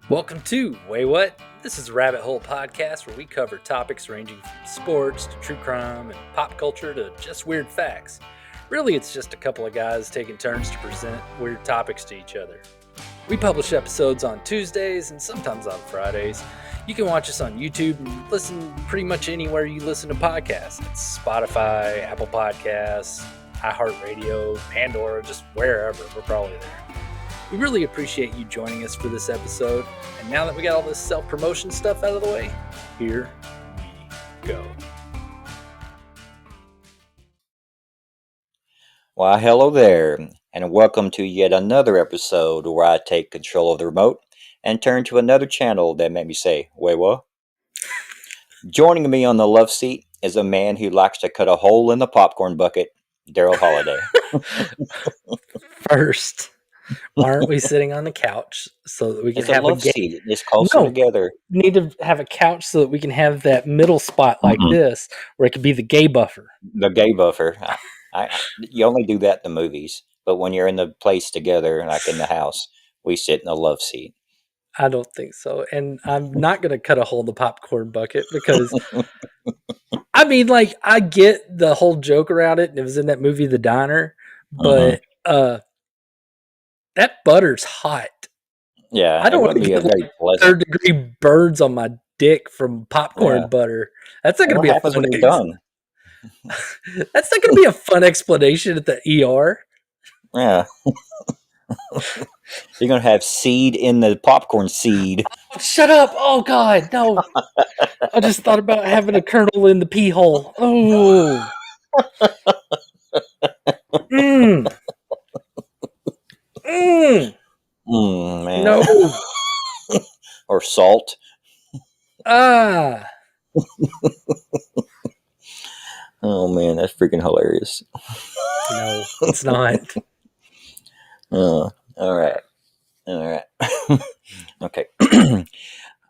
Welcome to Waywut. This is a rabbit hole podcast where we cover topics ranging from sports to true crime and pop culture to just weird facts. Really, it's just a couple of guys taking turns to present weird topics to each other. We publish episodes on Tuesdays and sometimes on Fridays. You can watch us on YouTube and listen pretty much anywhere you listen to podcasts. It's Spotify, Apple Podcasts, iHeartRadio, Pandora, just wherever. We're probably there. We really appreciate you joining us for this episode. And now that we got all this self-promotion stuff out of the way, here we go. Why, hello there, and welcome to yet another episode where I take control of the remote and turn to another channel that made me say, wait, what? Joining me on the love seat is a man who likes to cut a hole in the popcorn bucket, Daryl Holiday. First, why aren't we sitting on the couch so that we can have a love seat? It's closer together. We need to have a couch so that we can have that middle spot like this, where it could be the gay buffer. The gay buffer. You only do that in the movies, but when you're in the place together, like in the house, we sit in a love seat. I don't think so, and I'm not going to cut a hole in the popcorn bucket because, I mean, like, I get the whole joke around it, and it was in that movie, The Diner, but that butter's hot. Yeah, I don't want to get like third-degree burns on my dick from popcorn butter. That's not going to be a fun when you're done. That's not going to be a fun explanation at the ER. Yeah. You're going to have seed in the popcorn seed. Oh, shut up. Oh, God. No. I just thought about having a kernel in the pee hole. Oh. Man. No. Or salt. Ah. Oh, man, that's freaking hilarious. No, it's not. All right. Okay.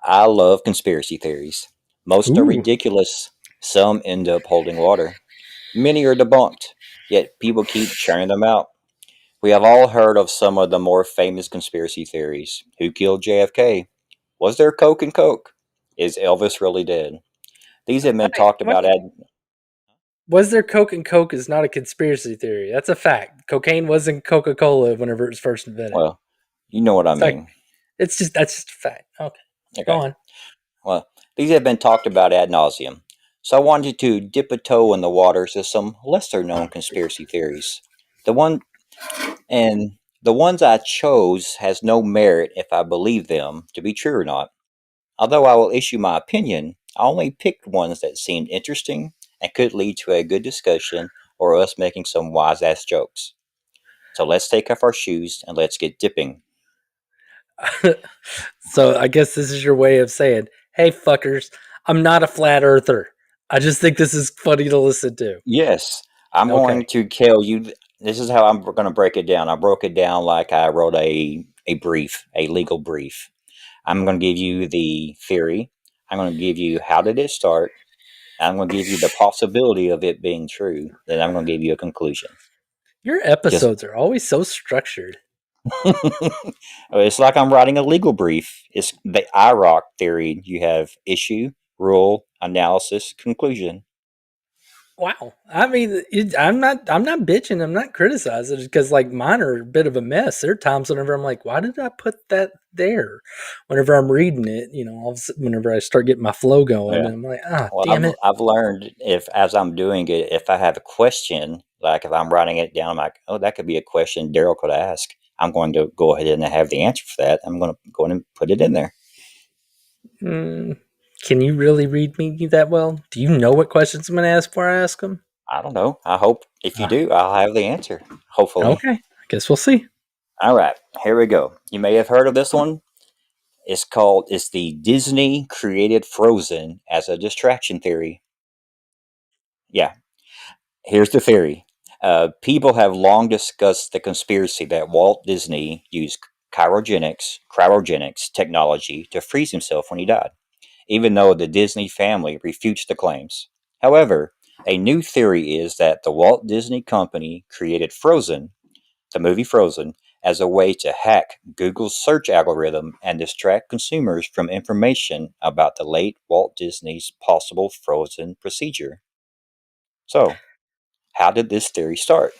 I love conspiracy theories. Most are ridiculous. Some end up holding water. Many are debunked, yet people keep churning them out. We have all heard of some of the more famous conspiracy theories. Who killed JFK? Was there coke and coke? Is Elvis really dead? These have been talked about Was there coke and coke is not a conspiracy theory. That's a fact. Cocaine wasn't Coca-Cola whenever it was first invented. Well, you know what I mean. That's just a fact. Okay. Go on. Well, these have been talked about ad nauseum. So I wanted to dip a toe in the waters of some lesser known conspiracy theories. The ones I chose has no merit if I believe them to be true or not. Although I will issue my opinion, I only picked ones that seemed interesting and could lead to a good discussion or us making some wise-ass jokes. So let's take off our shoes and let's get dipping. So I guess this is your way of saying, hey, fuckers, I'm not a flat earther. I just think this is funny to listen to. Yes, I'm going to tell you, this is how I'm going to break it down. I broke it down like I wrote a legal brief. I'm going to give you the theory. I'm going to give you how did it start. I'm going to give you the possibility of it being true. Then I'm going to give you a conclusion. Your episodes are always so structured. It's like I'm writing a legal brief. It's the IROC theory. You have issue, rule, analysis, conclusion. Wow. I mean, I'm not bitching. I'm not criticizing because like mine are a bit of a mess. There are times whenever I'm like, why did I put that there? Whenever I'm reading it, all of a sudden, whenever I start getting my flow going, and I'm like, damn it. I've learned as I'm doing it, if I have a question, like if I'm writing it down, I'm like, oh, that could be a question Daryl could ask. I'm going to go ahead and have the answer for that. I'm going to go in and put it in there. Can you really read me that well? Do you know what questions I'm going to ask before I ask them? I don't know. I hope if you do, I'll have the answer. Hopefully. Okay. I guess we'll see. All right. Here we go. You may have heard of this one. It's the Disney created Frozen as a distraction theory. Yeah. Here's the theory. People have long discussed the conspiracy that Walt Disney used cryogenics technology to freeze himself when he died, even though the Disney family refutes the claims. However, a new theory is that the Walt Disney Company created Frozen, the movie Frozen, as a way to hack Google's search algorithm and distract consumers from information about the late Walt Disney's possible frozen procedure. So, how did this theory start?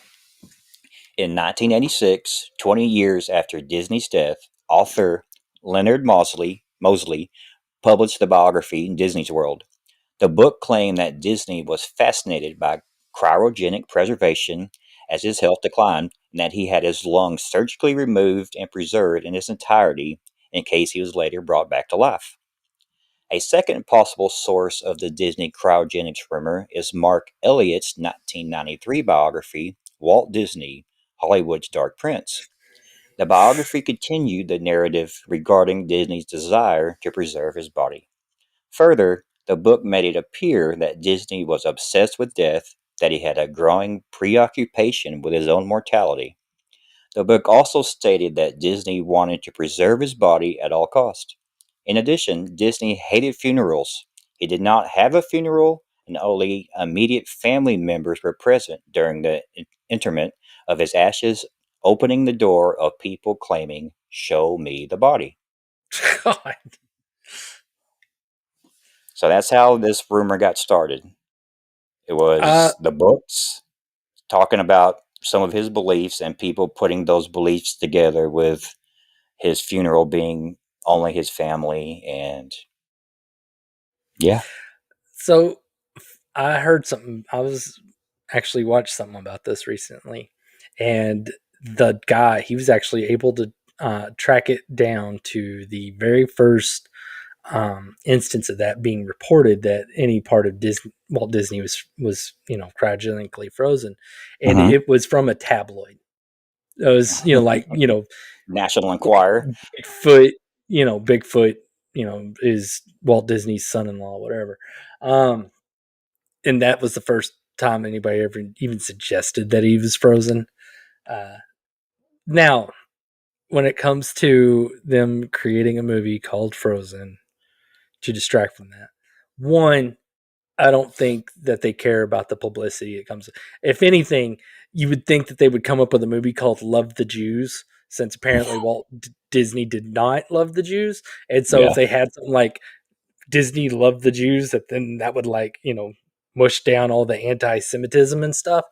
In 1986, 20 years after Disney's death, author Leonard Mosley published the biography Disney's World. The book claimed that Disney was fascinated by cryogenic preservation as his health declined, and that he had his lungs surgically removed and preserved in its entirety in case he was later brought back to life. A second possible source of the Disney cryogenics rumor is Mark Elliott's 1993 biography, Walt Disney, Hollywood's Dark Prince. The biography continued the narrative regarding Disney's desire to preserve his body. Further, the book made it appear that Disney was obsessed with death, that he had a growing preoccupation with his own mortality. The book also stated that Disney wanted to preserve his body at all cost. In addition, Disney hated funerals. He did not have a funeral, and only immediate family members were present during the interment of his ashes, opening the door of people claiming, "Show me the body." God. So that's how this rumor got started. It Uh, was the books talking about some of his beliefs and people putting those beliefs together with his funeral being only his family, and yeah. so I heard something. I was actually watched something about this recently, and the guy he was actually able to track it down to the very first instance of that being reported that any part of Walt Disney was cryogenically frozen, and Hmm. it was from a tabloid. It was like National Enquirer. Bigfoot, Bigfoot, is Walt Disney's son-in-law, whatever. Um, and that was the first time anybody ever even suggested that he was frozen. Uh, Now, when it comes to them creating a movie called Frozen to distract from that, one, I don't think that they care about the publicity it comes. If anything, you would think that they would come up with a movie called Love the Jews, since apparently Disney did not love the Jews. And so if Yeah, they had something like Disney loved the Jews, that would mush down all the anti-Semitism and stuff.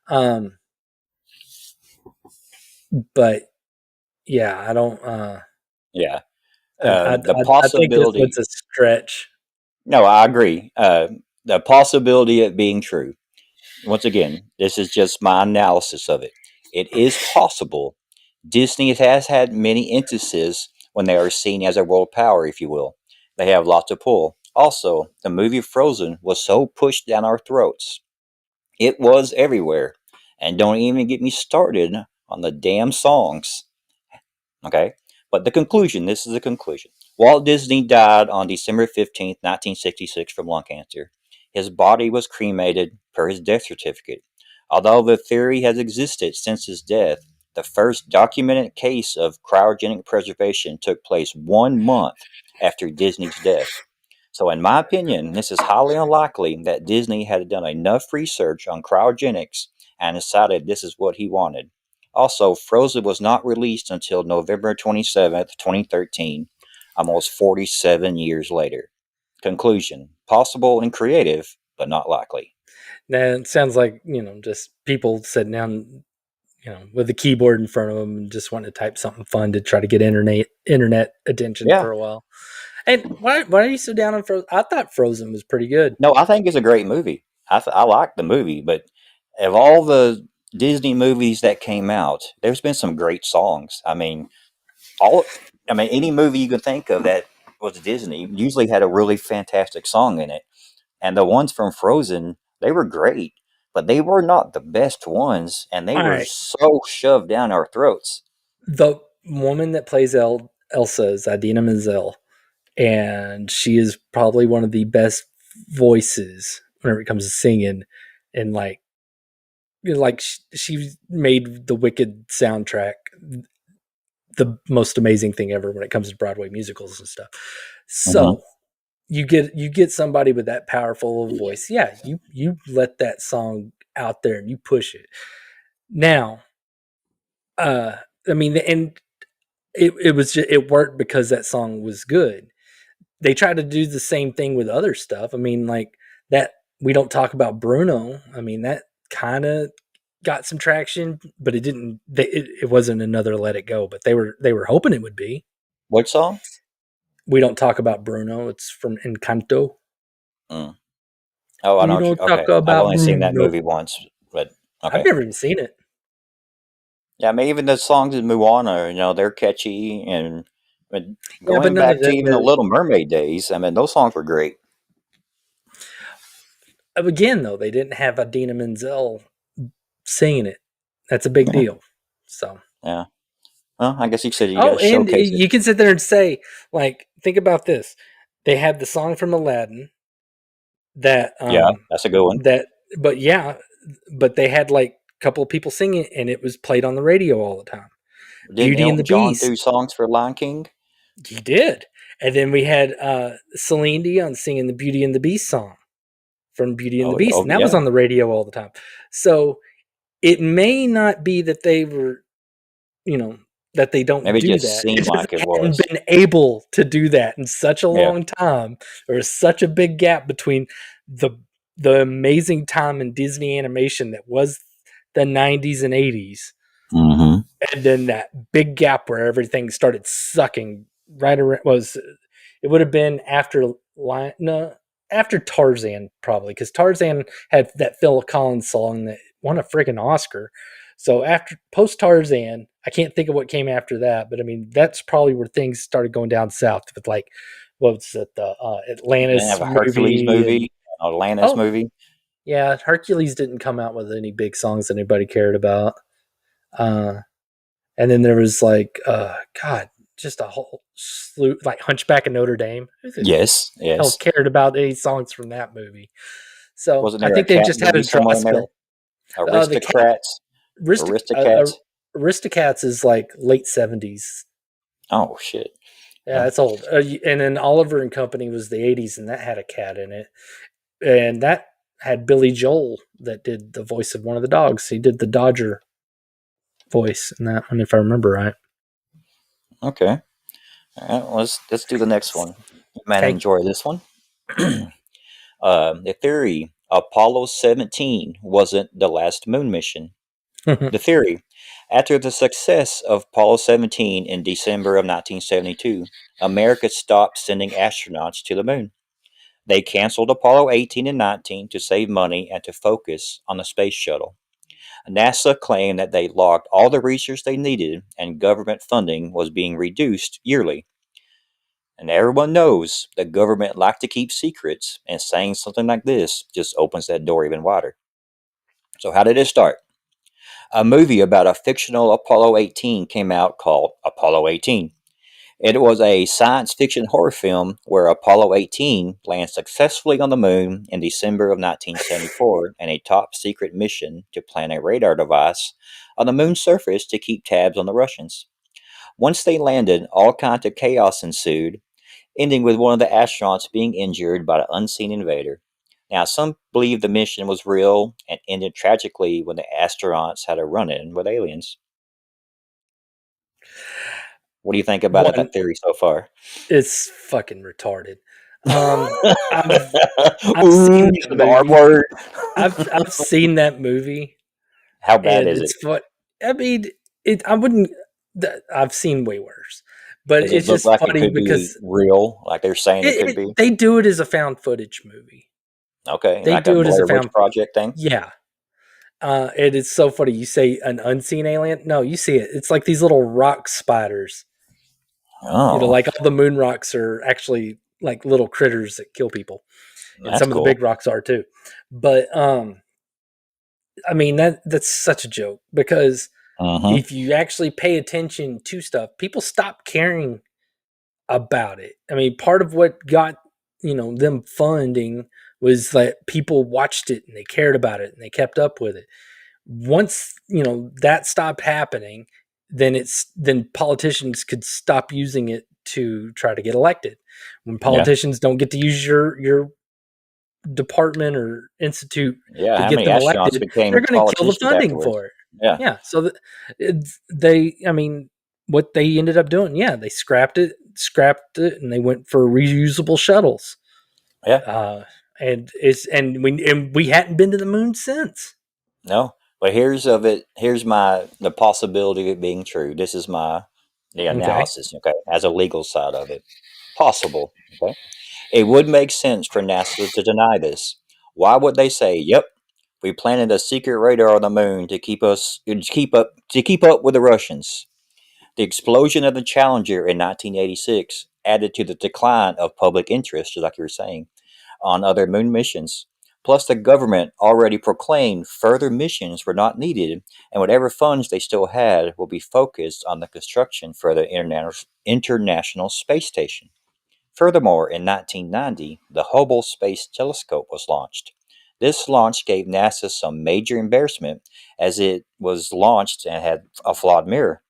Um, but yeah, I don't. yeah. The I think this possibility. one's a stretch. No, I agree. The possibility of it being true. Once again, this is just my analysis of it. It is possible. Disney has had many instances when they are seen as a world power, if you will. They have lots of pull. Also, the movie Frozen was so pushed down our throats. It was everywhere. And don't even get me started on the damn songs. Okay? But the conclusion, this is the conclusion. Walt Disney died on December 15th, 1966 from lung cancer. His body was cremated per his death certificate. Although the theory has existed since his death, the first documented case of cryogenic preservation took place 1 month after Disney's death. So, in my opinion, this is highly unlikely that Disney had done enough research on cryogenics and decided this is what he wanted. Also, Frozen was not released until November 27th, 2013, almost 47 years later. Conclusion: possible and creative, but not likely. Now it sounds like just people sitting down, with a keyboard in front of them and just wanting to type something fun to try to get internet attention Yeah. for a while. And why are you so down on Frozen? I thought Frozen was pretty good. No, I think it's a great movie. I like the movie, but of all the Disney movies that came out, there's been some great songs. All any movie you can think of that was Disney usually had a really fantastic song in it, and the ones from Frozen, they were great, but they were not the best ones, and they All were right, so shoved down our throats. the woman that plays Elsa is Idina Menzel, and she is probably one of the best voices whenever it comes to singing, and she made the Wicked soundtrack the most amazing thing ever when it comes to Broadway musicals and stuff. Hmm. So you get somebody with that powerful of a voice. Yeah, you let that song out there and you push it. Now, uh I mean, and it worked because that song was good. They try to do the same thing with other stuff. I mean, like that we don't talk about Bruno. I mean, that kind of got some traction, but it didn't. It wasn't another Let It Go, but they were hoping it would be. What song? We don't talk about Bruno. It's from Encanto. Mm. Oh, I We know. don't Okay, talk I've about only seen that Bruno. movie once, but I've okay. never even seen it. Yeah, I mean, even the songs in Moana, they're catchy, and Yeah, but going none of back to them even the are. Little Mermaid days, I mean, those songs were great. Again, though, they didn't have Adina Menzel singing it. That's a big Yeah, deal. So, yeah. Well, I guess you said you got oh, to and showcase it. you can sit there and say, like, think about this. They had the song from Aladdin that Yeah, that's a good one. that but yeah, but they had like a couple of people singing it and it was played on the radio all the time. Didn't Beauty and Elton the John Beast, do songs for Lion King? he did. And then we had Celine Dion singing the Beauty and the Beast song from Beauty and the Oh, Beast, oh and that was yeah. on the radio all the time. So it may not be that they were, you know, that they don't Maybe it do just that. seemed It's just like it they hadn't was. been able to do that in such a Yeah. long time. There was such a big gap between the the amazing time in Disney animation that was the 90s and 80s, Mm-hmm. and then that big gap where everything started sucking right around was it would have been after no, after Tarzan probably, because Tarzan had that Phil Collins song that won a freaking Oscar. So after post Tarzan, I can't think of what came after that, but I mean that's probably where things started going down south with like what was it, the They Atlantis have a Hercules movie and movie, an Atlantis oh movie. yeah, Hercules didn't come out with any big songs that anybody cared about. Uh, and then there was like, God, just a whole slew, like Hunchback of Notre Dame. Who the Yes, hell yes. cared about any songs from that movie? So Wasn't I there a think they've cat just had movie a dry somewhere in there? spell. The cat Aristocrats, Aristocats. Aristocats is like late 70s. Oh shit. Yeah, Yeah. it's old. And then Oliver and Company was the 80s, and that had a cat in it. And that had Billy Joel that did the voice of one of the dogs. He did the Dodger voice in that one, if I remember right. Okay. All right. Well, let's do the next one. You might Okay. enjoy this one. The theory: Apollo 17 wasn't the last moon mission. The theory: after the success of Apollo 17 in December of 1972, America stopped sending astronauts to the moon. They canceled Apollo 18 and 19 to save money and to focus on the space shuttle. NASA claimed that they logged all the research they needed and government funding was being reduced yearly. And everyone knows the government like to keep secrets, and saying something like this just opens that door even wider. So, how did it start? A movie about a fictional Apollo 18 came out called Apollo 18. It was a science fiction horror film where Apollo 18 lands successfully on the moon in December of 1974 in a top secret mission to plant a radar device on the moon's surface to keep tabs on the Russians. Once they landed, all kinds of chaos ensued, ending with one of the astronauts being injured by an unseen invader. Now, some believe the mission was real and ended tragically when the astronauts had a run in with aliens. What do you think about it, One, that theory so far? it's fucking retarded. Um, I've I've Ooh, seen that the R movie. word. I've seen that movie, How bad and is it? it's what I mean. It I wouldn't. I've seen way worse, but Does it it's look just like it funny could be because real, like they're saying it could be? they do it as a found footage movie. Okay, They like a do it as a Blair Witch found. Project thing? Yeah, it is so funny. You say an unseen alien? No, you see it. It's like these little rock spiders. Oh, Like all the moon rocks are actually like little critters that kill people, and that's some of the cool. big rocks are too. But I mean that's such a joke because Mm-hmm. if you actually pay attention to stuff, people stop caring about it. I mean, part of what got them funding was that people watched it and they cared about it and they kept up with it. Once that stopped happening, then politicians could stop using it to try to get elected. When Yeah. politicians don't get to use your department or institute Yeah. to How get many them astronauts elected, they're became going to kill the politicians funding afterwards? for it. Yeah, Yeah. So I mean, what they ended up doing, yeah, they scrapped it, and they went for reusable shuttles. yeah. Uh, and we hadn't been to the moon since. No, but here's the possibility of it being true. This is the Okay. analysis. Okay, as a legal side of it, possible. Okay, it would make sense for NASA to deny this. Why would they say, "Yep, we planted a secret radar on the moon to keep up with the Russians"? The explosion of the Challenger in 1986 added to the decline of public interest, just like you were saying, on other moon missions. Plus, the government already proclaimed further missions were not needed, and whatever funds they still had will be focused on the construction for the International Space Station. Furthermore, in 1990, the Hubble Space Telescope was launched. This launch gave NASA some major embarrassment as it was launched and had a flawed mirror.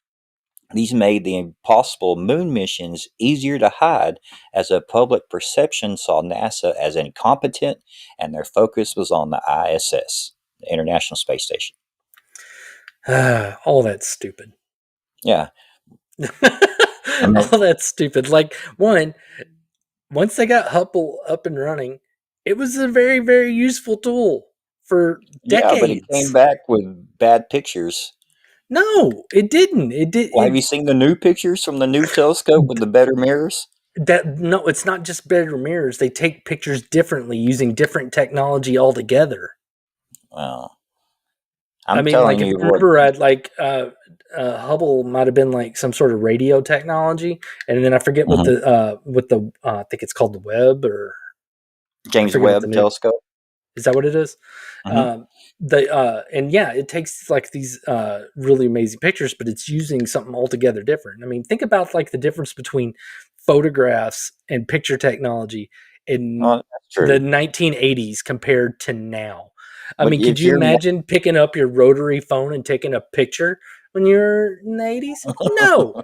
These made the impossible moon missions easier to hide as a public perception saw NASA as incompetent and their focus was on the ISS, the International Space Station. All that's stupid. Yeah. I mean, All that's stupid. Like once they got Hubble up and running, it was a very, very useful tool for yeah, but it came decades. back with bad pictures. No, it didn't. It did Well, have it you seen the new pictures from the new telescope with the better mirrors? that no, it's not just better mirrors. They take pictures differently using different technology altogether. Well, I I'm mean, like telling if you I what. remember right, like Hubble might have been like some sort of radio technology, and then I forget Mhm. what the I think it's called the Webb, or I James forget what the Webb new telescope. is that what it is? Hmm. Um, the and yeah, it takes like these really amazing pictures, but it's using something altogether different. I mean, think about like the difference between photographs and picture technology in Well, that's the true. 1980s compared to now. I But mean, could if you you're imagine picking up your rotary phone and taking a picture when you're in the 80s? No.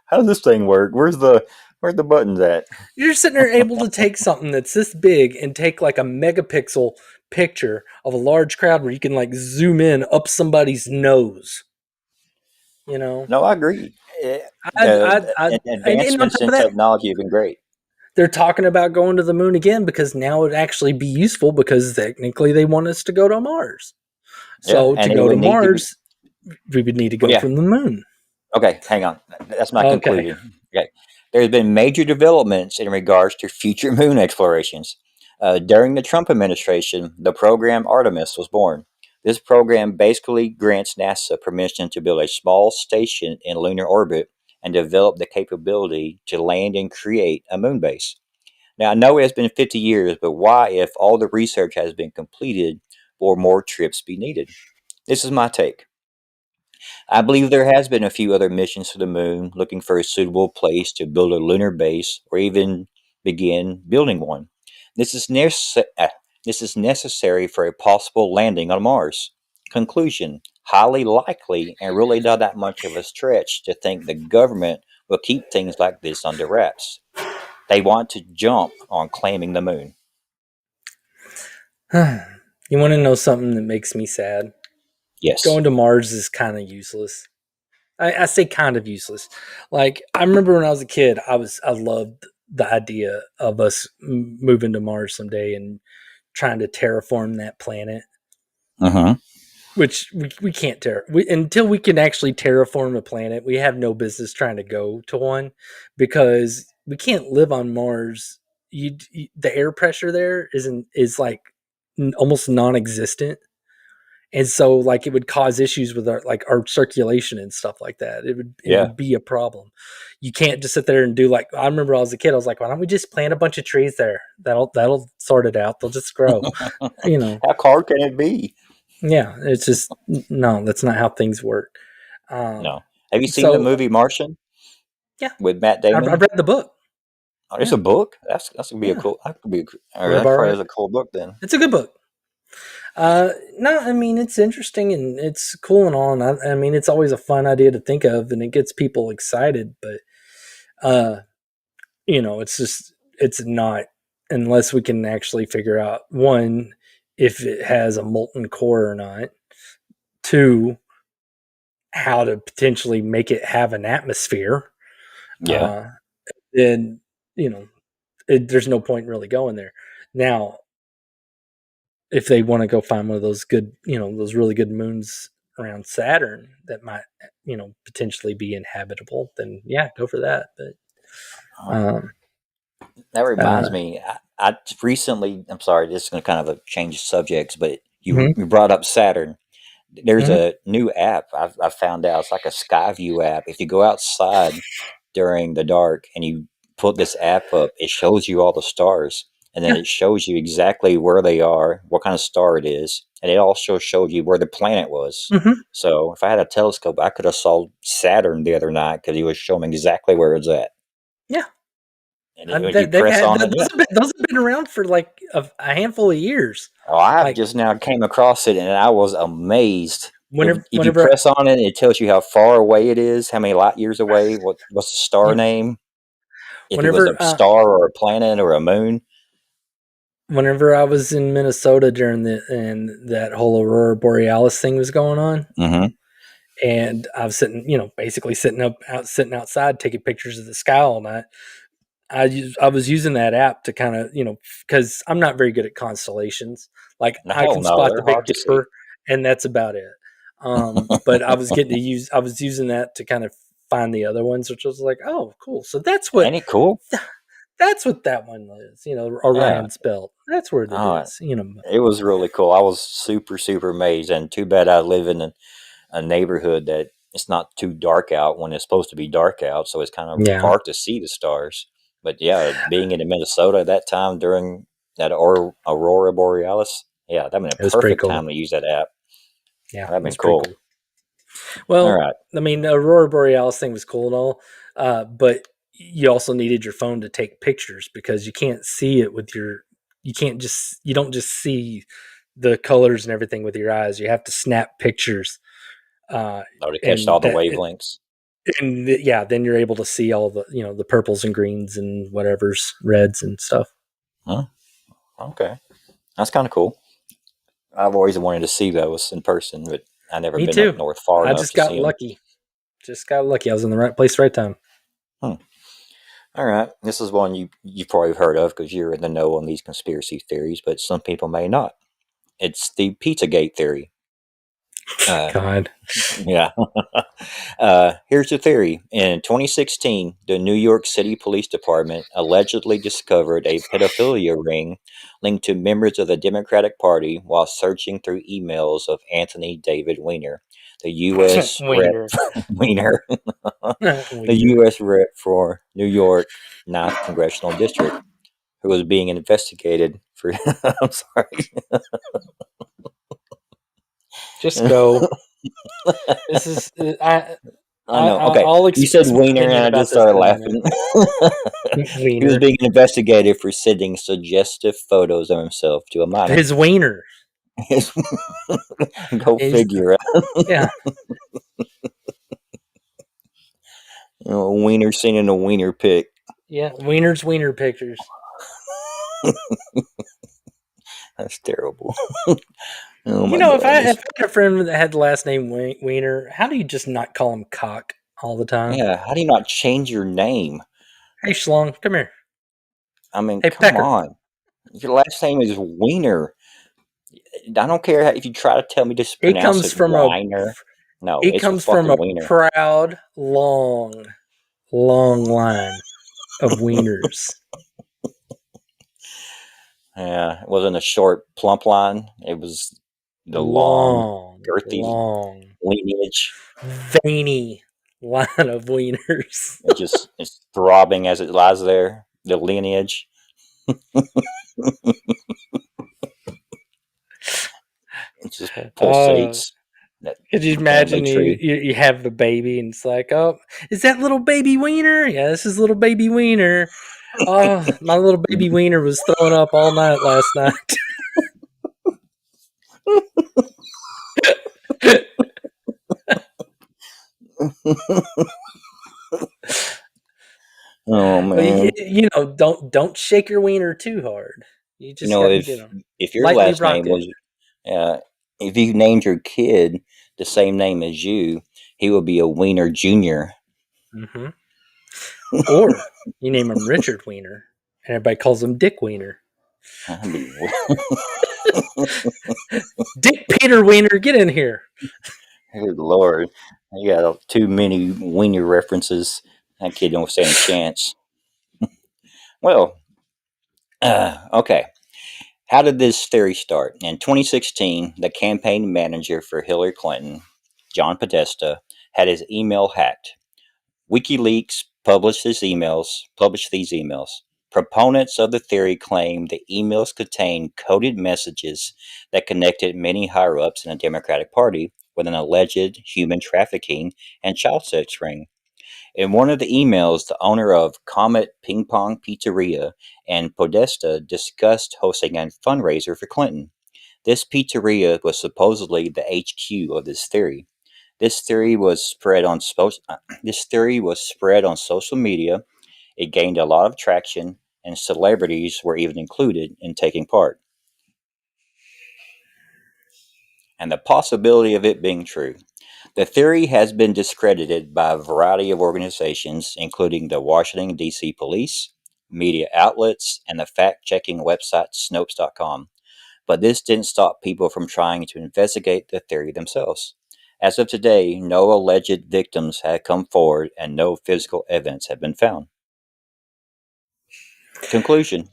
how does this thing work? Where's the buttons at? You're sitting there able to take something that's this big and take like a megapixel picture of a large crowd where you can like zoom in up somebody's nose. You know, No, I agree. The and on advancements top of in that, technology have been great. they're talking about going to the moon again because now it'd actually be useful because technically they want us to go to Mars. Yeah, So to and it go to would need to be. Mars, we would need to Well, go yeah. from the moon. Okay, hang on. That's my Okay. conclusion. Okay, there's been major developments in regards to future moon explorations. During the Trump administration, the program Artemis was born. This program basically grants NASA permission to build a small station in lunar orbit and develop the capability to land and create a moon base. Now, I know it has been 50 years, but why, if all the research has been completed, will more trips be needed? This is my take. I believe there has been a few other missions to the moon looking for a suitable place to build a lunar base or even begin building one. This is, this is necessary for a possible landing on Mars. Conclusion: highly likely and really not that much of a stretch to think the government will keep things like this under wraps. They want to jump on claiming the moon. You want to know something that makes me sad? Yes. Going to Mars is kind of useless. I say kind of useless. Like I remember when I was a kid, I loved the idea of us moving to Mars someday and trying to terraform that planet. Uh-huh. Which we can't until we can actually terraform a planet. We have no business trying to go to one because we can't live on Mars. The air pressure there is like almost non-existent, and so like it would cause issues with our circulation and stuff like that. It Yeah. would be a problem. You can't just sit there and do like I remember I was a kid. I was like, why don't we just plant a bunch of trees there? That'll sort it out. They'll just grow. You know, How hard can it be? yeah. It's just no. That's not how things work. Um, No. Have you seen the so movie Martian yeah, with Matt I've Damon? read the book. Oh, it's Yeah, a book. That's gonna be a yeah. cool. That could be. Or Would I that borrow probably it? is a cool book then. It's a good book. No, I mean it's interesting and it's cool and all. And I mean it's always a fun idea to think of, and it gets people excited. But uh, it's just it's not unless we can actually figure out one if it has a molten core or not. to how to potentially make it have an atmosphere, Yeah. then there's no point in really going there. Now, if they want to go find one of those good, those really good moons around Saturn that might, potentially be inhabitable, then yeah, go for that. But um, That reminds uh, me, I recently, I'm sorry, this is going to kind of change subjects, but mhm, you brought up Saturn. There's mhm, a new app I've found out. It's like a Skyview app. If you go outside during the dark and you put this app up, it shows you all the stars. And then yeah, it shows you exactly where they are, what kind of star it is. And it also showed you where the planet was. mhm, So if I had a telescope, I could have saw Saturn the other night because he was showing me exactly where it's at. yeah. And if you They've press had on those it, yeah. those have been around for like a handful of years. Oh, I've Like just now came across it and I was amazed. If you whenever press on it, it tells you how far away it is, how many light years away, what's the star yeah, name, if it was a whenever star or a planet or a moon. whenever I was in Minnesota during that whole Aurora Borealis thing was going on, Mm-hmm. and I was sitting, basically sitting outside taking pictures of the sky all night. I was using that app to kind of, because I'm not very good at constellations. Like I Hell can no, spot they're the Big hard to see. Dipper, and that's about it. But I was using that to kind of find the other ones, which was like, oh, cool. So Ain't it cool? that's what that one is. Yeah. Orion's belt. That's where it Oh, is. it was really cool. I was super, super amazed. And too bad I live in a neighborhood that it's not too dark out when it's supposed to be dark out. So it's kind of Yeah, hard to see the stars. But yeah, being in Minnesota at that time during that Aurora Borealis, yeah, that'd been a it was pretty perfect cool. time to use that app. Yeah, it That'd been was pretty cool. cool. All Well, right. I mean, the Aurora Borealis thing was cool and all, but you also needed your phone to take pictures because you can't see it with your. You don't just see the colors and everything with your eyes. You have to snap pictures, uh, Oh, to catch all and the that wavelengths. yeah, then you're able to see all the the purples and greens and whatever's reds and stuff. Huh? Okay. That's kind of cool. I've always wanted to see those in person, but I never Me been up too. north far I enough just to got see them. lucky. Just got lucky. I was in the right place, right time. Hmm. All right. This is one you've probably heard of because you're in the know on these conspiracy theories, but some people may not. It's the Pizzagate theory. Uh, God. yeah. Here's the theory. In 2016, the New York City Police Department allegedly discovered a pedophilia ring linked to members of the Democratic Party while searching through emails of Anthony David Weiner, the U.S. rep. Wiener. Weiner, the Wiener. U.S. rep for New York 9th Congressional District, who was being investigated for. I'm sorry. Just go. This is I know. Okay, I'll you said express my wiener, and opinion I about just this started in a minute. laughing. He was Wiener. being investigated for sending suggestive photos of himself to a minor. His wiener. Go He's figure. yeah. A wiener sending a wiener pic. Yeah. Wiener's wiener pictures. That's terrible. Oh my If I goodness. had a friend that had the last name Wiener, how do you just not call him Cock all the time? Yeah, how do you not change your name? Hey Schlong, come here. I mean, Hey come Pecker. on. Your last name is Wiener. I don't care if you try to tell me to It pronounce comes it from a Weiner. No, it it's a comes from fucking a wiener. proud, long line of wieners. Yeah, it wasn't a short, plump line. It was the long, girthy Long, lineage. veiny line of wieners. It's throbbing as it lies there. The lineage. It just Uh, pulsates. That could you family imagine tree. you have a baby and it's like, oh, is that little baby wiener? Yeah, this is little baby wiener. Oh, my little baby wiener was throwing up all night last night. Oh Well, man. don't shake your wiener too hard. You You just know, got to if your lightly last rock name it. was, uh, if you named your kid the same name as you, he will be a Wiener Junior. Mm-hmm. Or you name him Richard Wiener, and everybody calls him Dick Wiener. That'd be Dick Peter Wiener, get in here. good Lord. You got too many Wiener references. That kid don't stand a chance. Well, okay. How did this theory start? In 2016, the campaign manager for Hillary Clinton, John Podesta, had his email hacked. WikiLeaks published these emails. Proponents of the theory claim the emails contained coded messages that connected many higher ups in the Democratic Party with an alleged human trafficking and child sex ring. In one of the emails, the owner of Comet Ping Pong Pizzeria and Podesta discussed hosting a fundraiser for Clinton. This pizzeria was supposedly the HQ of this theory. This theory was spread on social media. It gained a lot of traction, and celebrities were even included in taking part. And the possibility of it being true. The theory has been discredited by a variety of organizations, including the Washington, D.C. police, media outlets, and the fact checking website Snopes.com. But this didn't stop people from trying to investigate the theory themselves. As of today, no alleged victims have come forward and no physical evidence have been found. Conclusion.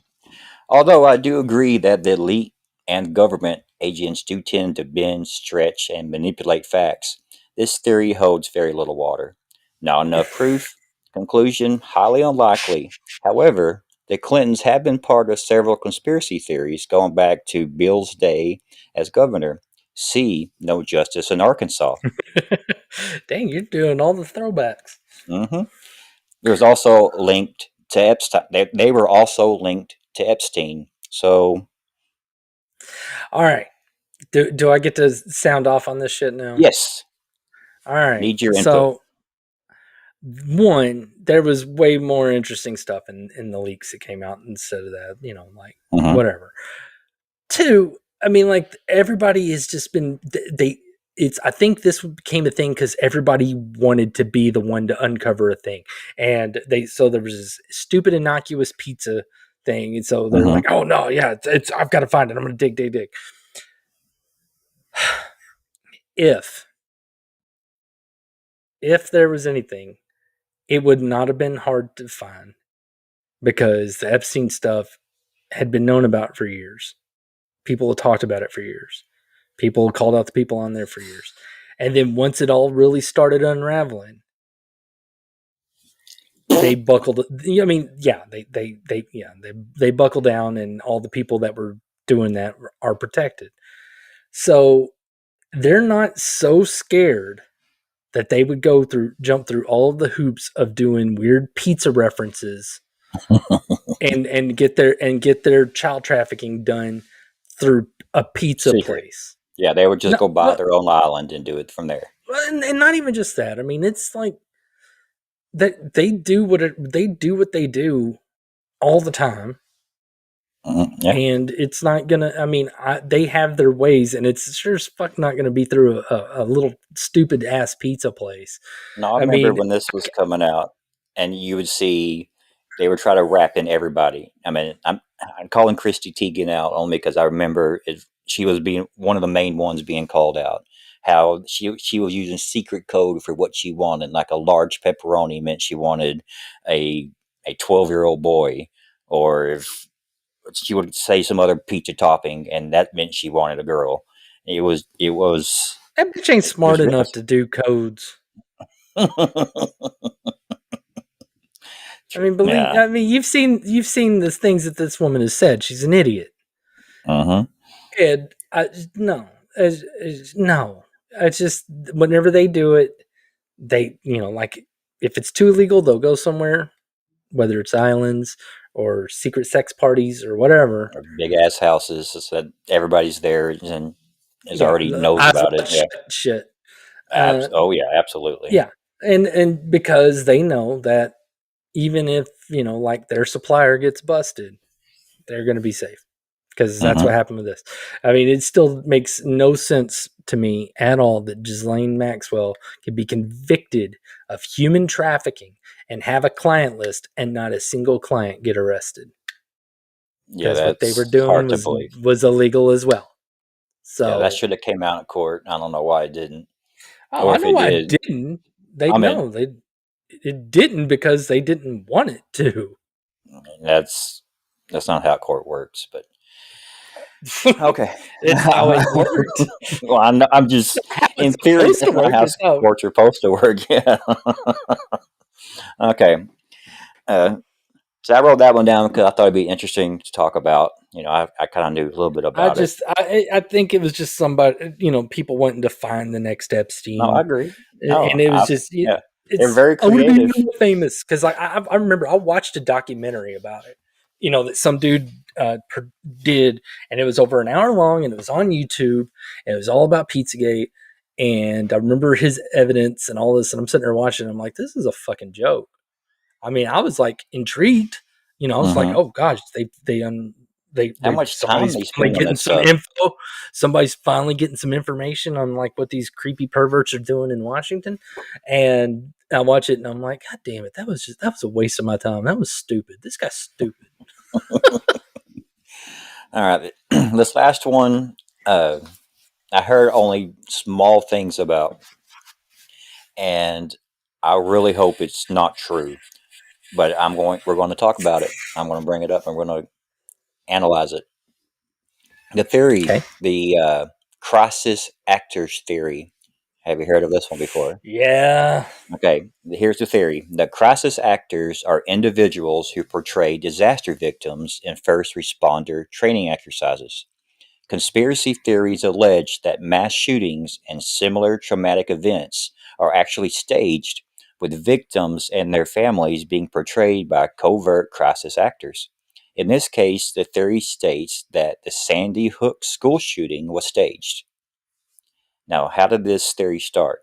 Although I do agree that the elite and government agents do tend to bend, stretch, and manipulate facts, this theory holds very little water. Not enough proof. Conclusion, highly unlikely. However, the Clintons have been part of several conspiracy theories going back to Bill's day as governor. See No Justice in Arkansas. Dang, you're doing all the throwbacks. hmm There was also linked to Epstein. They were also linked to Epstein. So, All right. Do I get to sound off on this shit now? yes, All right. need your input. So one, there was way more interesting stuff in the leaks that came out instead of that, like hmm whatever. Two, I mean, like everybody has just been they. It's. I think this became a thing because everybody wanted to be the one to uncover a thing, and so there was this stupid innocuous pizza thing, and so they're hmm like, "Oh no, yeah, it's I've got to find it. I'm gonna dig." If if there was anything, it would not have been hard to find because the Epstein stuff had been known about for years. People had talked about it for years. People called out the people on there for years. And then once it all really started unraveling, they buckled. I mean, yeah, they buckled down, and all the people that were doing that are protected. So they're not so scared that they would jump through all of the hoops of doing weird pizza references and get their child trafficking done through a pizza Secret. place. Yeah, they would just No, go buy well, their own island and do it from there. and not even just that. I mean, it's like that they do what they do all the time, Yeah. and it's not gonna. I mean, they have their ways, and it's sure as fuck not gonna be through a little stupid ass pizza place. No, I I remember mean, when this was coming out, and you would see they would try to wrap in everybody. I mean, I'm calling Christy Teigen out only because I remember she was being one of the main ones being called out. How she was using secret code for what she wanted, like a large pepperoni meant she wanted a 12-year-old boy, or if she would say some other pizza topping, and that meant she wanted a girl. It was that bitch ain't it was smart enough to do codes. I mean, yeah. you've seen the things that this woman has said. She's an idiot. Uh-huh. And no, no. It's just whenever they do it, they like if it's too illegal, they'll go somewhere, whether it's islands or secret sex parties or whatever. Or big ass houses so that everybody's there and is Yeah, already the knows eyes about it. wide Yeah. shut shit. Uh, Oh yeah, absolutely. yeah, and because they know that even if like their supplier gets busted, they're going to be safe because that's hmm what happened with this. I mean, it still makes no sense to me at all that Ghislaine Maxwell could be convicted of human trafficking and have a client list and not a single client get arrested. Yeah, Because what they were that's doing hard to believe. was illegal as well. Yeah, that So, should have came out in court. I don't know why it didn't. oh, Or I if know it why it did, didn't. They I mean, no, they it didn't because they didn't want it to. that's not how court works. But okay. It's how it worked. Well, I'm just How in it's theory supposed to that's not work. how It's how courts are supposed to work. Yeah. Okay. Uh, so I wrote that one down because I thought it'd be interesting to talk about. I kind of knew a little bit about it. I think it was just somebody, people wanting to find the next No, I Epstein, agree. and No, it was just yeah, they're it's very I want to be creative. more famous because I remember I watched a documentary about it, that some dude did, and it was over an hour long, and it was on YouTube, and it was all about Pizzagate, and I remember his evidence and all this, and I'm sitting there watching, and I'm like, this is a fucking joke. I mean, I was like intrigued. I was like, Hmm. oh gosh, How much time somebody's they finally spend on getting that some stuff? info. Somebody's finally getting some information on like what these creepy perverts are doing in Washington. And I watch it and I'm like, God damn it, that was a waste of my time. That was stupid. This guy's stupid. All right, this last one, uh, I heard only small things about, and I really hope it's not true. But we're going to talk about it. I'm going to bring it up and we're going to analyze it. The theory, Okay. the crisis actors theory. Have you heard of this one before? Yeah. Okay, here's the theory. The crisis actors are individuals who portray disaster victims in first responder training exercises. Conspiracy theories allege that mass shootings and similar traumatic events are actually staged, with victims and their families being portrayed by covert crisis actors. In this case, the theory states that the Sandy Hook school shooting was staged. Now, how did this theory start?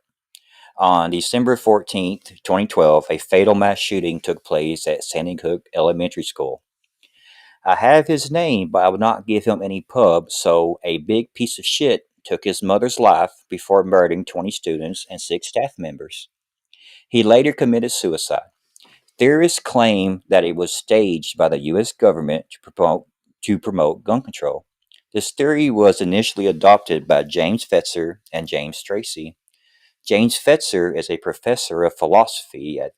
On December 14th, 2012, a fatal mass shooting took place at Sandy Hook Elementary School. I have his name, but I would not give him any pub, so a big piece of shit took his mother's life before murdering 20 students and 6 staff members. He later committed suicide. Theorists claim that it was staged by the U.S. government to promote gun control. This theory was initially adopted by James Fetzer and James Tracy. James Fetzer is a professor of philosophy at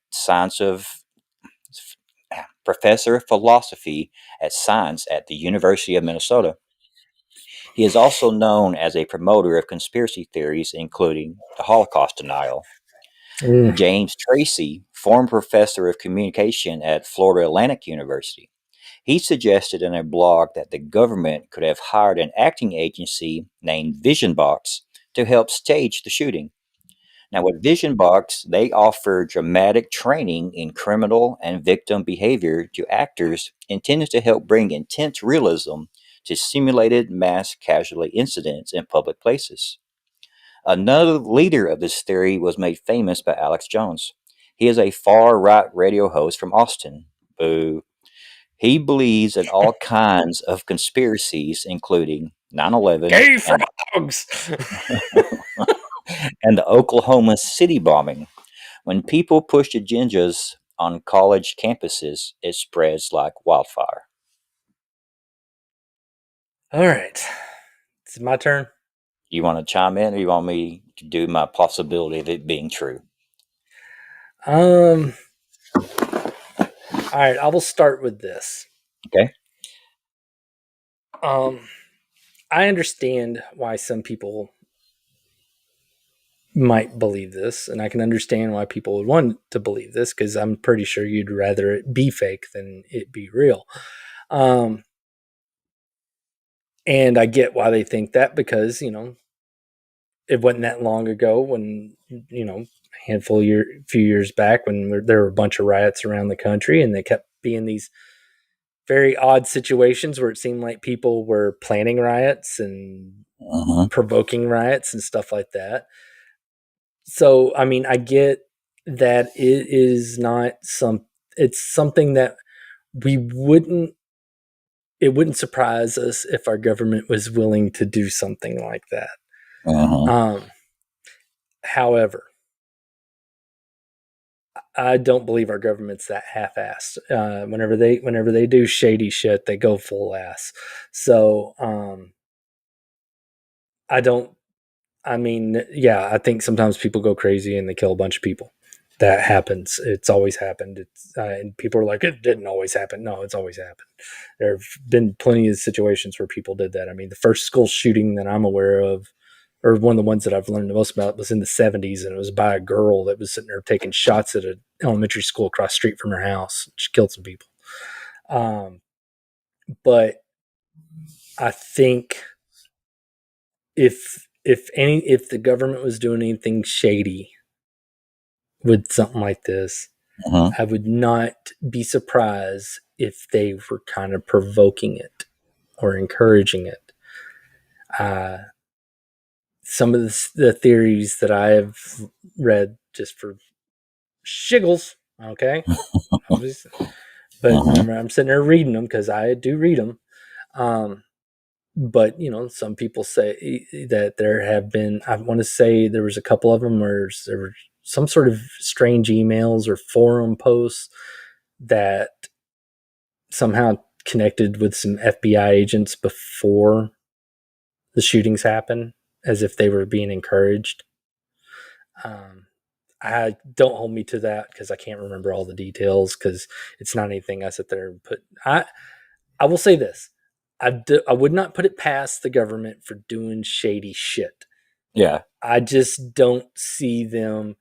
science at the University of Minnesota. He is also known as a promoter of conspiracy theories, including the Holocaust denial. Mm. James Tracy, former professor of communication at Florida Atlantic University, he suggested in a blog that the government could have hired an acting agency named Vision Box to help stage the shooting. Now, with Vision Box, they offer dramatic training in criminal and victim behavior to actors intended to help bring intense realism to simulated mass casualty incidents in public places. Another leader of this theory was made famous by Alex Jones. He is a far right radio host from Austin. Boo. He believes in all kinds of conspiracies, including 9/11 Gay and, frogs. and the Oklahoma City bombing. When people push agendas on college campuses, it spreads like wildfire. All right. It's my turn. You want to chime in, or you want me to do my possibility of it being true? Um all right, I will start with this. Okay. Um I understand why some people might believe this, and I can understand why people would want to believe this because I'm pretty sure you'd rather it be fake than it be real. Um, and I get why they think that because it wasn't that long ago when few years back when there were a bunch of riots around the country, and they kept being these very odd situations where it seemed like people were planning riots and Uh-huh. provoking riots and stuff like that. So, I mean, I get that it is not it's something that we wouldn't, it wouldn't surprise us if our government was willing to do something like that. Um, however, I don't believe our government's that half-assed. Whenever they do shady shit, they go full ass. So I don't. I mean, yeah, I think sometimes people go crazy and they kill a bunch of people. That happens. It's always happened. And people are like, it didn't always happen. No, it's always happened. There have been plenty of situations where people did that. I mean, the first school shooting that I'm aware of, or one of the ones that I've learned the most about, was in the 70s, and it was by a girl that was sitting there taking shots at an elementary school across the street from her house. She killed some people. But I think if the government was doing anything shady with something like this, I would not be surprised if they were kind of provoking it or encouraging it. Some of the theories that I have read, just for shiggles, okay, but I'm sitting there reading them because I do read them. But some people say that there have been. I want to say there was a couple of them where there were some sort of strange emails or forum posts that somehow connected with some FBI agents before the shootings happened, as if they were being encouraged. I don't hold me to that because I can't remember all the details, because it's not anything I sit there and put. I will say this: I would not put it past the government for doing shady shit. Yeah. I just don't see them,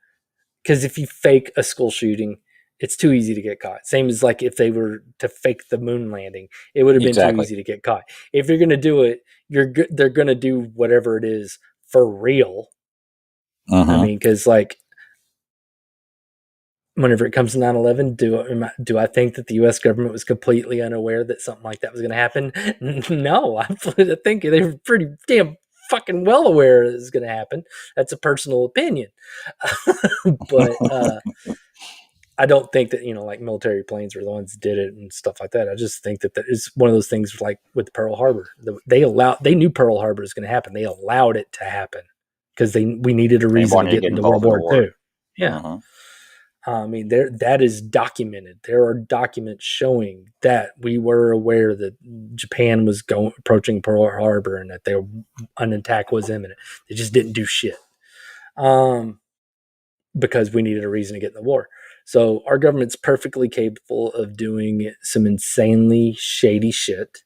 because if you fake a school shooting, it's too easy to get caught. Same as like if they were to fake the moon landing, it would have been too Exactly. easy to get caught. If you're going to do it, they're going to do whatever it is for real. I mean, because like whenever it comes to 9/11, do I think that the U.S. government was completely unaware that something like that was going to happen? No, I think they were pretty damn fucking well aware it was going to happen. That's a personal opinion. But I don't think that like military planes were the ones that did it and stuff like that. I just think that it's one of those things like with Pearl Harbor. They knew Pearl Harbor was going to happen. They allowed it to happen because we needed a They reason to wanted to get get into World involved in the War war. II. Yeah. I mean, that is documented. There are documents showing that we were aware that Japan was approaching Pearl Harbor and that an attack was imminent. They just didn't do shit. Because we needed a reason to get in the war. So our government's perfectly capable of doing some insanely shady shit.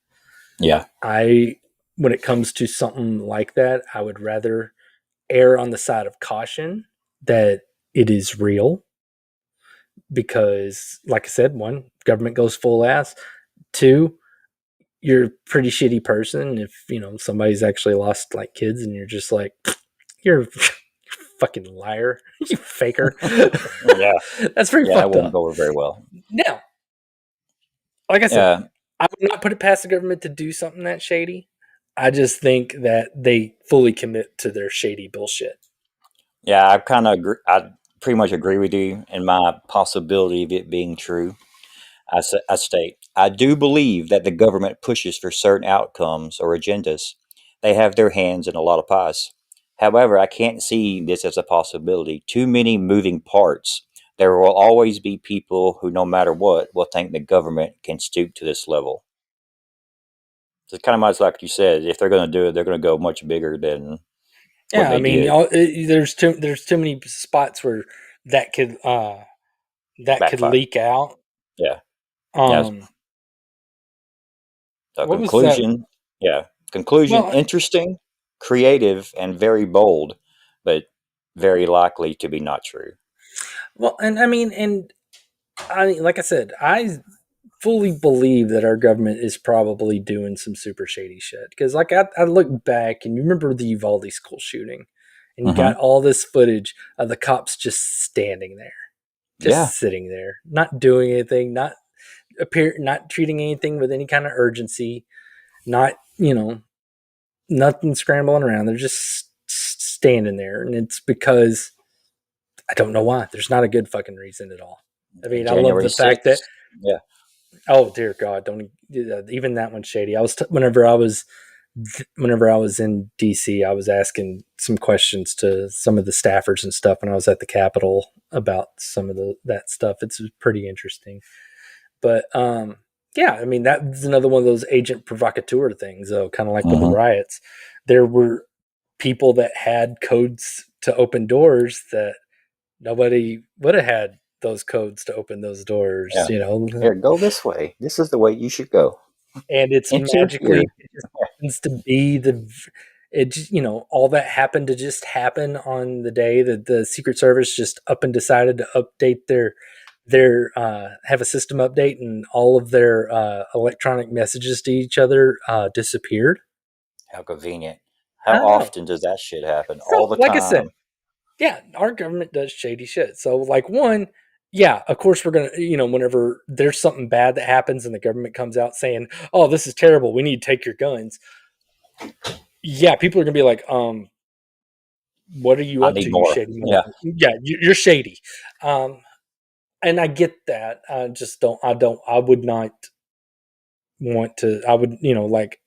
Yeah. When it comes to something like that, I would rather err on the side of caution that it is real, because like I said, one, government goes full ass. Two, you're a pretty shitty person if somebody's actually lost like kids and you're just like, you're fucking liar, you faker. Yeah. That's pretty Yeah. It fucked won't up. go over very well. Now, like I said, Yeah. I would not put it past the government to do something that shady. I just think that they fully commit to their shady bullshit. Yeah. I kind of agree. I pretty much agree with you in my possibility of it being true. I state, I do believe that the government pushes for certain outcomes or agendas. They have their hands in a lot of pies. However, I can't see this as a possibility. Too many moving parts. There will always be people who, no matter what, will think the government can stoop to this level. So it's kind of much like you said. If they're going to do it, they're going to go much bigger than what Yeah, I they mean, did. there's too many spots where that could Backfire. leak out. Yeah. Yeah. Um, So what was that? conclusion, yeah, conclusion, Well, interesting, creative, and very bold, but very likely to be not true. and I mean, like I said, I fully believe that our government is probably doing some super shady shit. Because, like, I look back and you remember the Uvalde school shooting, and you got Mm-hmm. all this footage of the cops just standing there, Yeah, just sitting there, not doing anything, not treating anything with any kind of urgency, not nothing scrambling around. They're just standing there, and it's because I don't know why. There's not a good fucking reason at all. I mean, I love January the fact that, 6th. Yeah. oh dear God, don't even that one's shady. Whenever I was whenever I was in DC, I was asking some questions to some of the staffers and stuff when I was at the Capitol about some of that stuff. It's pretty interesting. But yeah, I mean that's another one of those agent provocateur things, though, kind of like with the Mm-hmm. riots. There were people that had codes to open doors that nobody would have had those codes to open those doors, Yeah. Here, go this way. This is the way you should go. and it's Enter here. magically it just happens to be all that happened to just happen on the day that the Secret Service just up and decided to update their have a system update, and all of their electronic messages to each other disappeared. How convenient. I How don't know. often does that shit happen? All So, the like I said, time. yeah, our government does shady shit. So, like, one, yeah, of course, we're going to, whenever there's something bad that happens and the government comes out saying, oh, this is terrible, we need to take your guns. Yeah, people are going to be like, what are you I up need to, you more. shady Yeah. motherfucker? Yeah, you're shady. Um, and I get that. I would not want to, I would,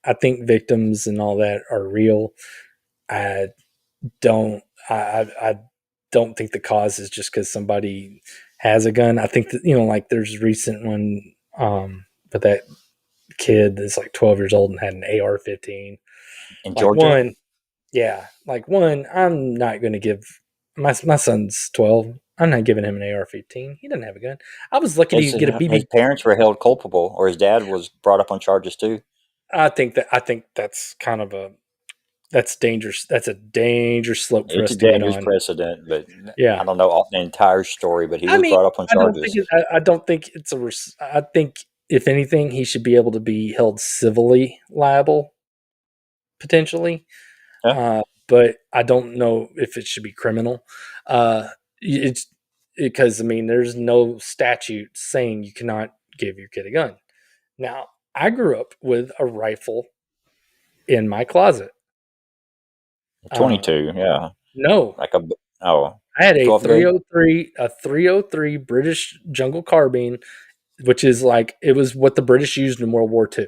I think victims and all that are real. I don't, I don't think the cause is just because somebody has a gun. I think that, like there's a recent one, but that kid that's like 12 years old and had an AR-15. In Like Georgia? one, yeah, like one, I'm not going to give my son's 12. I'm not giving him an AR-15. He doesn't have a gun. I was lucky to get a His BB. parents were held culpable, or his dad was brought up on charges too. I think that's kind of that's dangerous. That's a dangerous slope for It's us a to get dangerous on. precedent, but Yeah. I don't know the entire story. But he I was mean, brought up on charges. I don't think it's I think if anything, he should be able to be held civilly liable potentially. Yeah, But I don't know if it should be criminal. It's because I mean, there's no statute saying you cannot give your kid a gun. Now, I grew up with a rifle in my closet. Uh, 22. Yeah, no, like a oh I had a 12 gauge. 303 British jungle carbine, which is like it was what the British used in World War II.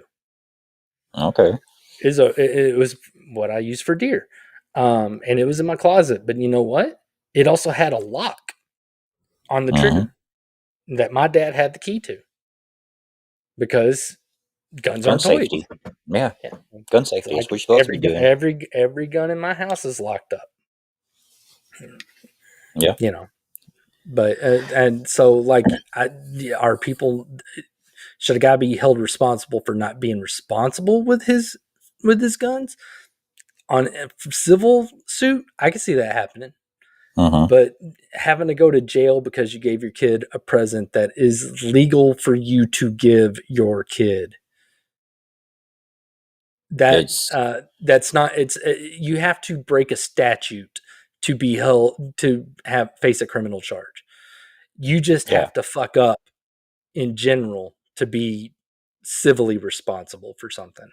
Okay. It was what I used for deer, and it was in my closet. But you know what? It also had a lock on the Mm-hmm. trigger that my dad had the key to because guns Gun aren't toys. safety. Yeah, Yeah, gun it's safety is like what you're supposed to be doing. every gun in my house is locked up. Yeah. You know, but and so like, are people? Should a guy be held responsible for not being responsible with his guns on a civil suit? I can see that happening. Mm-hmm. But having to go to jail because you gave your kid a present that is legal for you to give your kid, It's that's not, it's you have to break a statute to be held to have face a criminal charge. You just yeah, have to fuck up in general to be civilly responsible for something.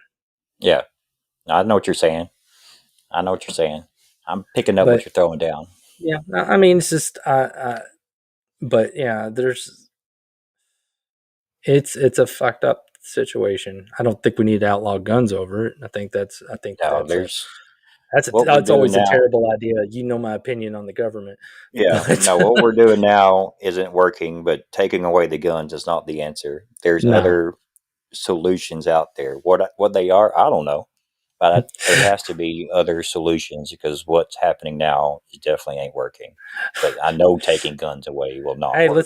yeah. I know what you're saying. I know what you're saying. I'm picking up what But you're throwing down. yeah, I mean, it's just but yeah, it's a fucked up situation. I don't think we need to outlaw guns over it. I think No, there's what we're that's doing always a now. terrible idea. You know my opinion on the government, Yeah, but no, what we're doing now isn't working, but taking away the guns is not the answer. There's no. other solutions out there. What they are, I don't know, but there has to be other solutions because what's happening now definitely ain't working. But I know taking guns away will not Hey, work.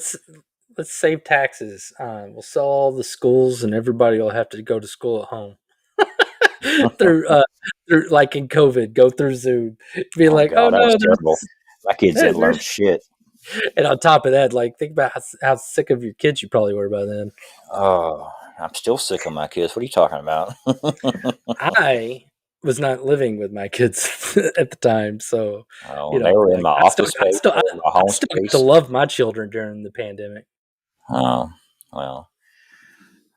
let's save taxes. We'll sell all the schools, and everybody will have to go to school at home. through through like in COVID, go through Zoom, be Oh like, oh God, that was no, terrible. My kids didn't learn there's shit. and on top of that, like think about how sick of your kids you probably were by then. Oh, I'm still sick of my kids. What are you talking about? I was not living with my kids at the time, so Oh, they were in like my office space or my I home still got to space. love my children during the pandemic. Oh, well,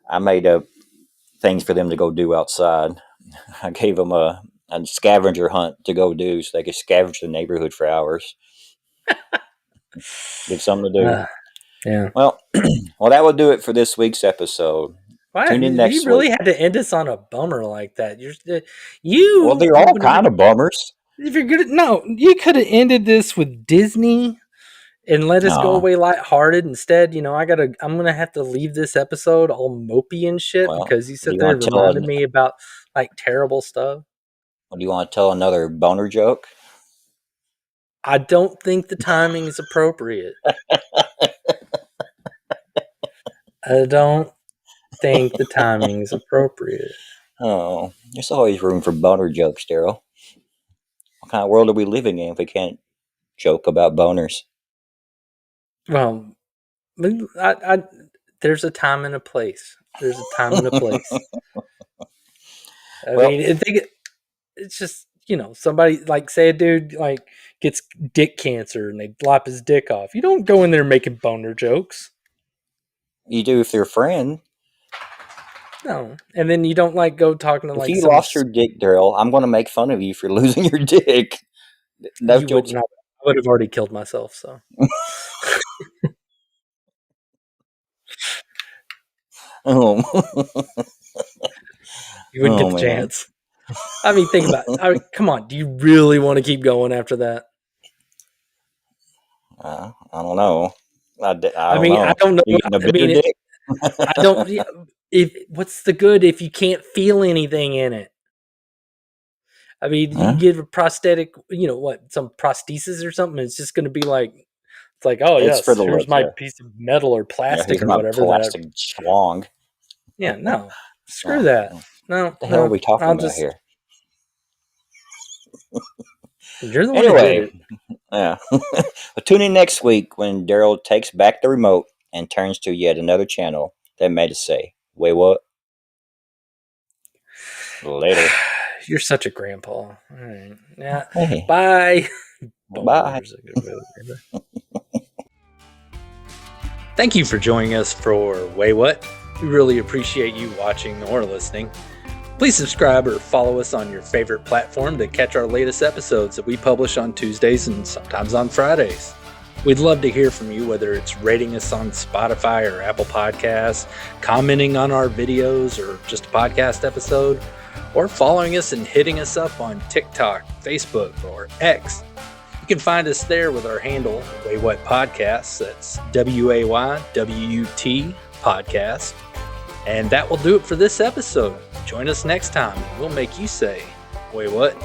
I made up things for them to go do outside. I gave them a scavenger hunt to go do so they could scavenge the neighborhood for hours. Give something to do. Yeah. Well, well, that will do it for this week's episode. Why Tune in you next really week. had to end us on a bummer like that? Well, they're all kind of bummers. If you're good, no, you could have ended this with Disney and let us go No. away lighthearted. Instead, I'm gonna have to leave this episode all mopey and shit Well, because you do sat you there want and to tell? reminded me about like terrible stuff. Do you want to tell another boner joke? I don't think the timing is appropriate. I don't think the timing is appropriate. Oh, there's always room for boner jokes, Daryl. What kind of world are we living in if we can't joke about boners? Well, there's a time and a place. There's a time and a place. I Well, mean, it's just somebody like say a dude like gets dick cancer and they lop his dick off. You don't go in there making boner jokes. you do if they're a friend. No, and then you don't like go talking to If like you some. lost your dick, Daryl, I'm going to make fun of you for losing your dick. Those You jokes. wouldn't. I would have already killed myself. So Oh, you wouldn't get oh the man. chance. I mean, think about it. I mean, come on. Do you really want to keep going after that? I don't know. I I don't mean, I know. don't know. You getting a I mean, bigger dick? I don't. If what's the good if you can't feel anything in it? I mean, you Huh? get a prosthetic, some prosthesis or something. It's just going to be like, it's like, oh It's for yes, the here's look, my yeah. piece of metal or Yeah, plastic here's or my whatever plastic schlong. yeah, no, screw Oh, that. what No, the hell are we talking I'll about just, here? you're the one who did Anyway, it. yeah. But tune in next week when Daryl takes back the remote and turns to yet another channel that made us say, Waywut? Later. You're such a grandpa. All right. Yeah. Hey, Bye. bye. Boners. Thank you for joining us for Waywut. We really appreciate you watching or listening. Please subscribe or follow us on your favorite platform to catch our latest episodes that we publish on Tuesdays and sometimes on Fridays. We'd love to hear from you, whether it's rating us on Spotify or Apple Podcasts, commenting on our videos or just a podcast episode, or following us and hitting us up on TikTok, Facebook, or X. You can find us there with our handle, Waywut Podcasts. That's WAYWUT Podcast. And that will do it for this episode. Join us next time. We'll make you say, Waywut.